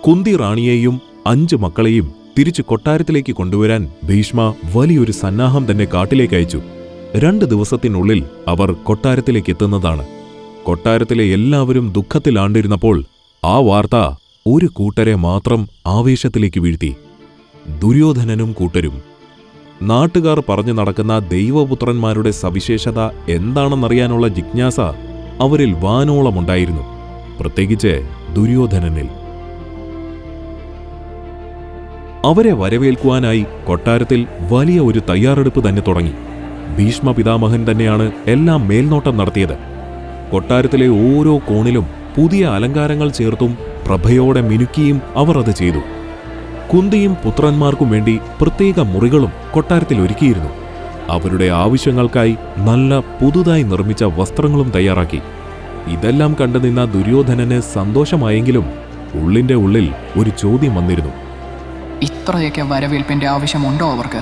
കുന്തി റാണിയെയും 5 മക്കളെയും തിരിച്ചു കൊട്ടാരത്തിലേക്ക് കൊണ്ടുവരാൻ ഭീഷ്മ വലിയൊരു സന്നാഹം തന്നെ കാട്ടിലേക്ക് അയച്ചു. 2 ദിവസത്തിനുള്ളിൽ അവർ കൊട്ടാരത്തിലേക്ക് എത്തുന്നതാണ്. കൊട്ടാരത്തിലെ എല്ലാവരും ദുഃഖത്തിലാണ്ടിരുന്നപ്പോൾ ആ വാർത്ത ഒരു കൂട്ടരെ മാത്രം ആവേശത്തിലേക്ക് വീഴ്ത്തി. ദുര്യോധനനും കൂട്ടരും. നാട്ടുകാർ പറഞ്ഞു നടക്കുന്ന ദൈവപുത്രന്മാരുടെ സവിശേഷത എന്താണെന്നറിയാനുള്ള ജിജ്ഞാസ അവരിൽ വാനോളമുണ്ടായിരുന്നു, പ്രത്യേകിച്ച് ദുര്യോധനനിൽ. അവരെ വരവേൽക്കുവാനായി കൊട്ടാരത്തിൽ വലിയ ഒരു തയ്യാറെടുപ്പ് തന്നെ തുടങ്ങി. ഭീഷ്മ പിതാമഹൻ തന്നെയാണ് എല്ലാം മേൽനോട്ടം നടത്തിയത്. കൊട്ടാരത്തിലെ ഓരോ കോണിലും പുതിയ അലങ്കാരങ്ങൾ ചേർത്തും പ്രഭയോടെ മിനുക്കിയും അവർ അത് ചെയ്തു. കുന്തിയും പുത്രന്മാർക്കും വേണ്ടി പ്രത്യേക മുറികളും കൊട്ടാരത്തിൽ ഒരുക്കിയിരുന്നു. അവരുടെ ആവശ്യങ്ങൾക്കായി നല്ല പുതുതായി നിർമ്മിച്ച വസ്ത്രങ്ങളും തയ്യാറാക്കി. ഇതെല്ലാം കണ്ടുനിന്ന ദുര്യോധനന് സന്തോഷമായെങ്കിലും ഉള്ളിന്റെ ഉള്ളിൽ ഒരു ചോദ്യം വന്നിരുന്നു. ഇത്രയൊക്കെ വരവേൽപ്പിന്റെ ആവശ്യമുണ്ടോ അവർക്ക്?